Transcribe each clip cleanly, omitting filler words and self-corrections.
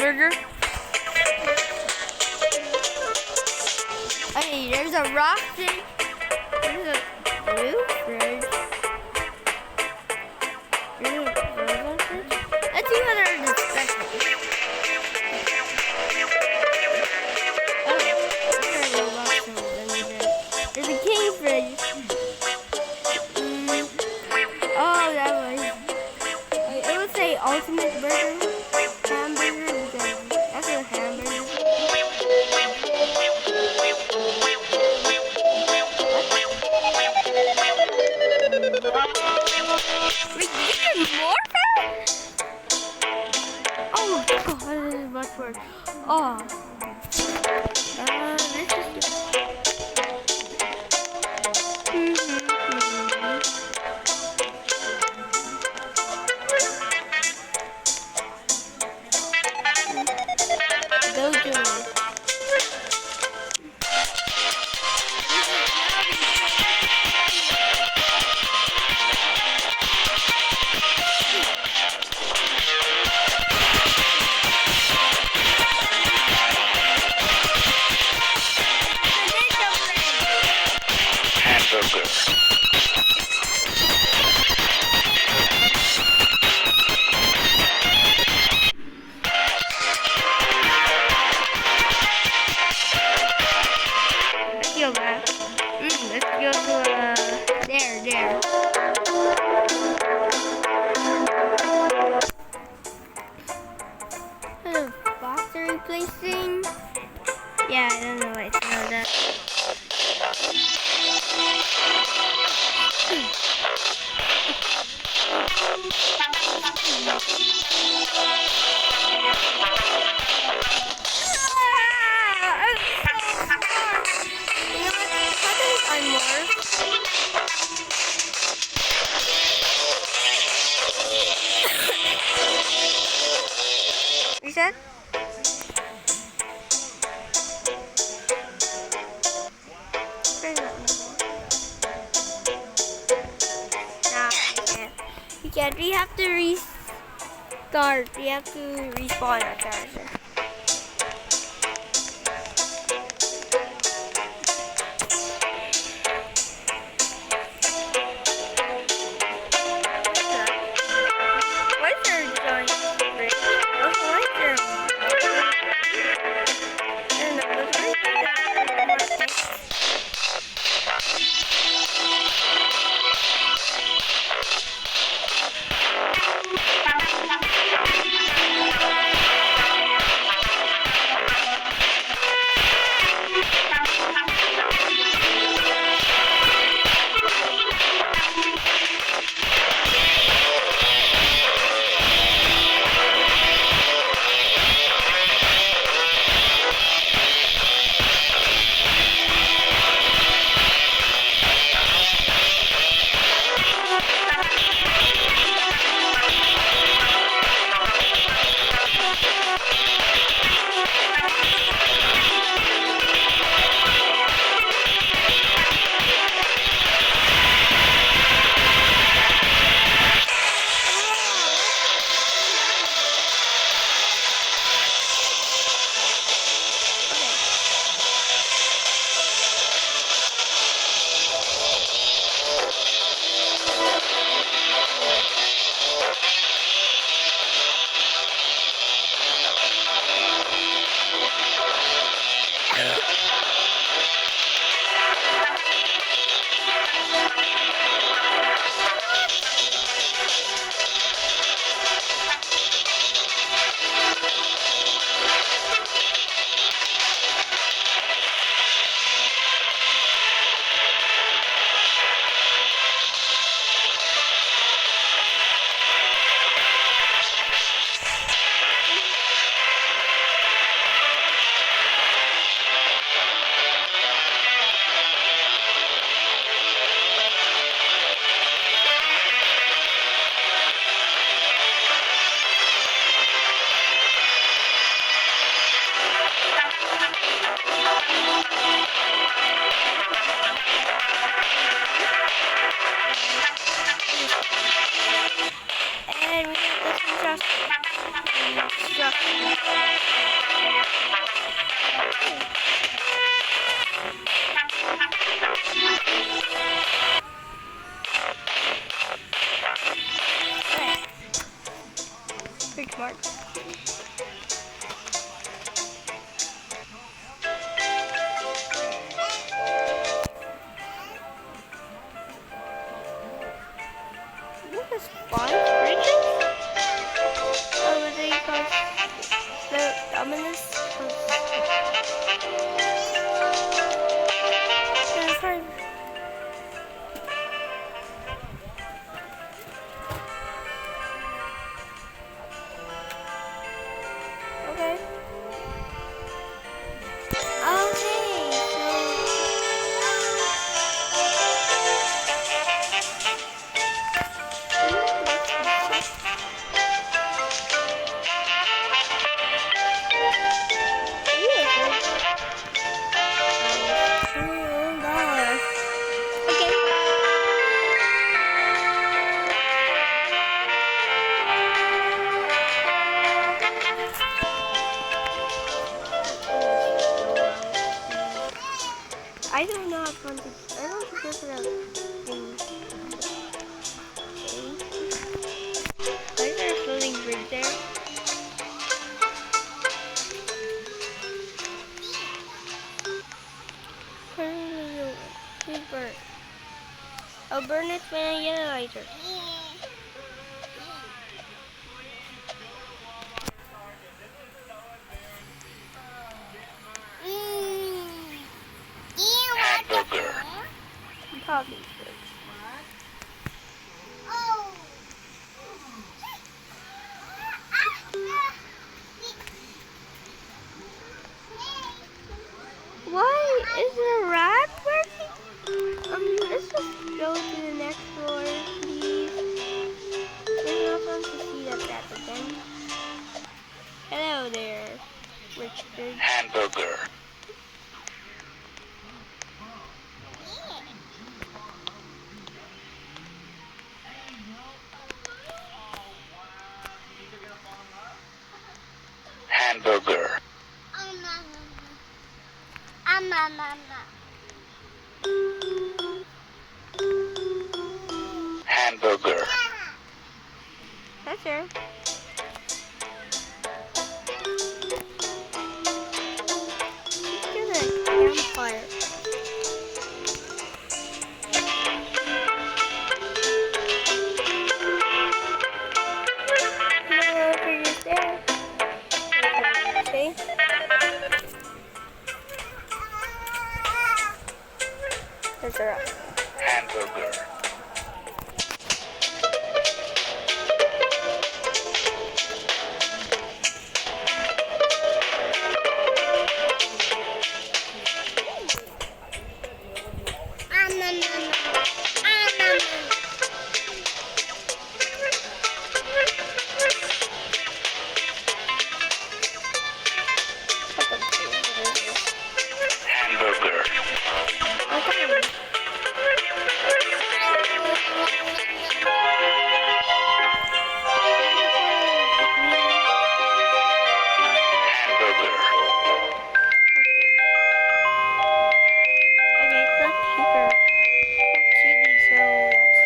hamburger. Hey, there's a roasted. There's a blue fridge. There's a frozen fridge. Let's see what are the specials. There's a king fridge. Oh, that was. It would say ultimate burger. Hamburger. Because that's a hamburger. We getting more fat? Oh god, this is much worse. Oh. This is go to it. Let's go back. Let's go to there. Hello, box are replacing. Yeah, I don't know why it's not that. Reset? You can't. We have to restart. We have to respawn our character. Why? Bridges? Oh, but they cause the dominus cause yeah, fine. Okay. I don't know how fun to. I don't think there's a thing. Why is there a floating bridge there? Please burn. I'll burn it when I get a lighter. Probably should. Why is the rat working? Let's just go to the next floor, please. There's no fun to see that rat again. Hello there, Richard. Hamburger. Hamburger. Hamburger. That's her. Let's do the campfire. No, figure's there. See? There's a rat. Hamburger. Hamburger. Okay. Hamburger. Okay, click here. Click chili, so that's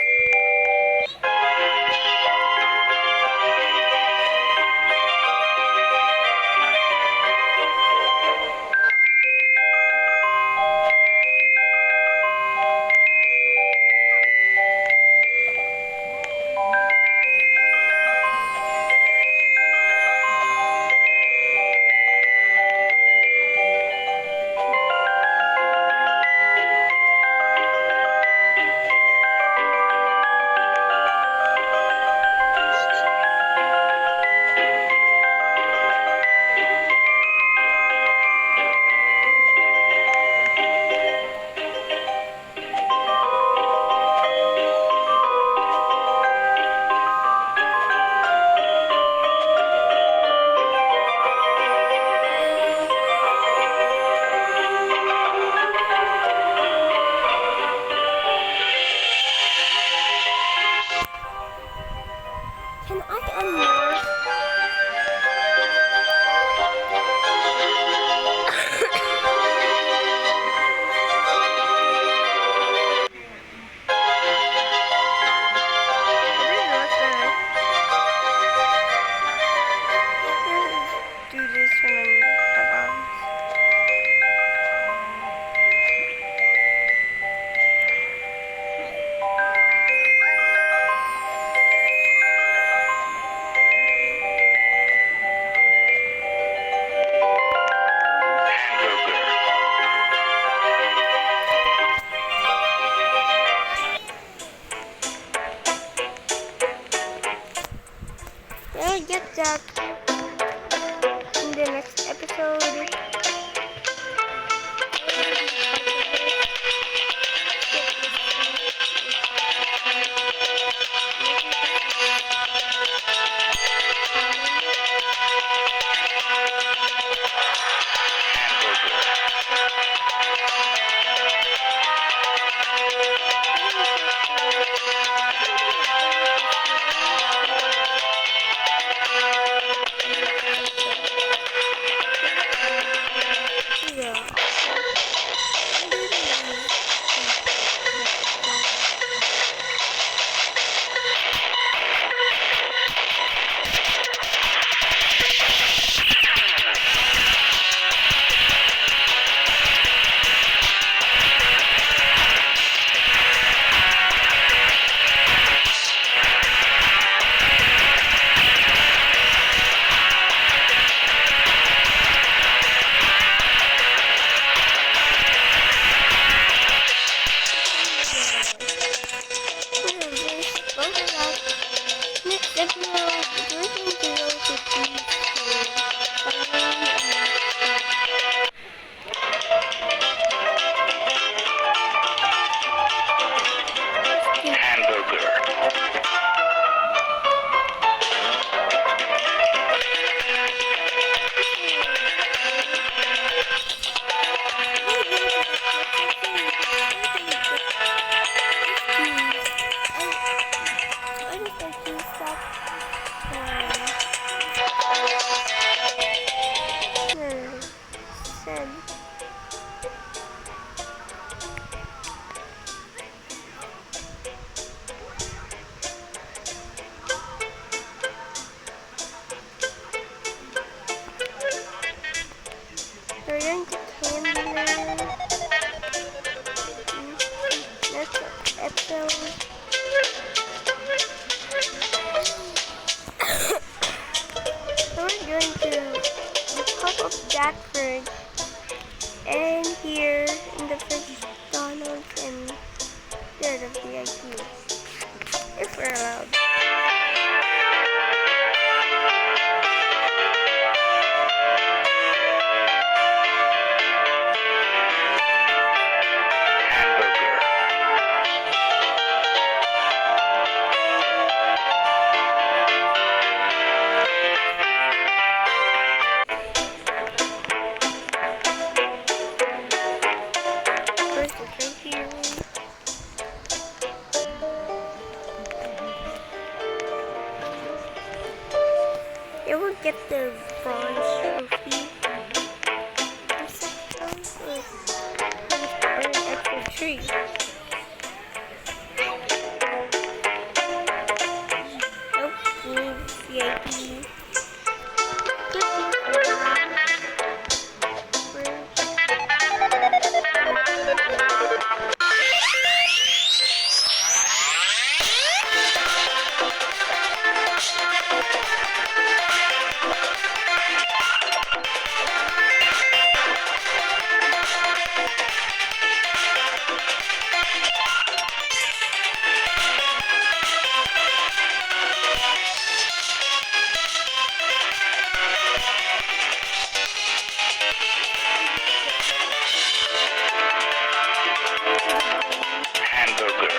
tree. Nope, move VIP. Hamburger.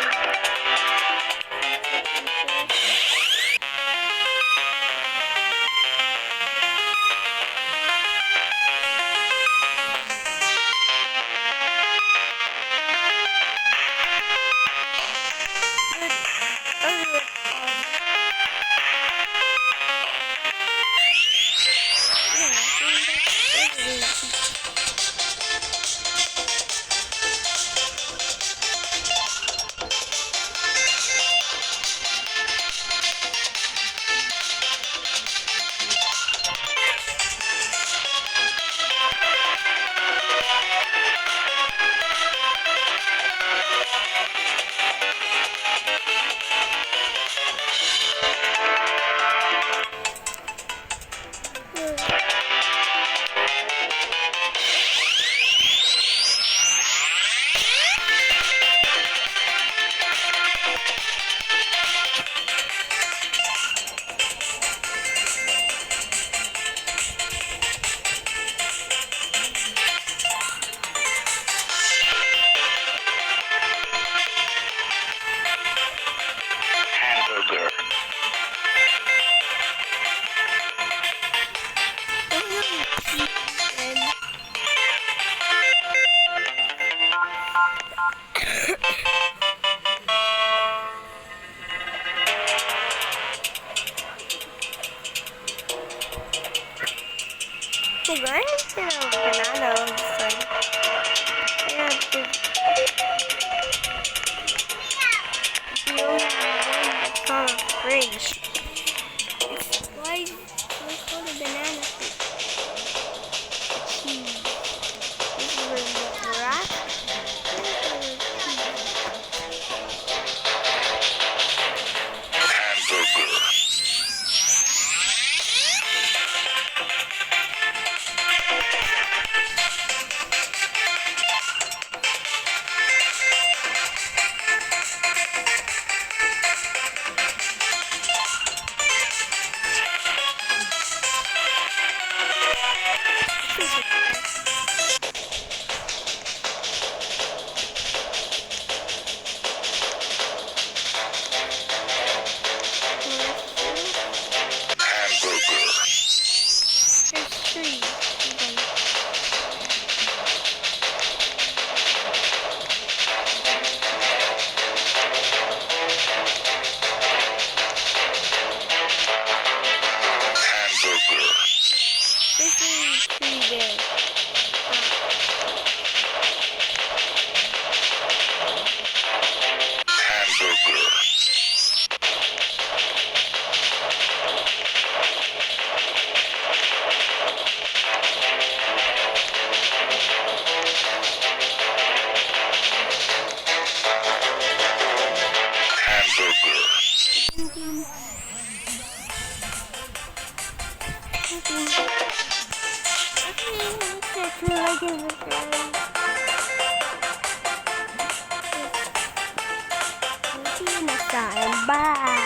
Hamburger. Hey, go ahead and get a banana on the sun. Yeah, the only one that's not a fridge. Why call it banana fruit? Cheese. This is a wrap. Hamburger. Hamburger. There's three. Even. Hamburger. This is pretty big. Hamburger. Hamburger. Bye.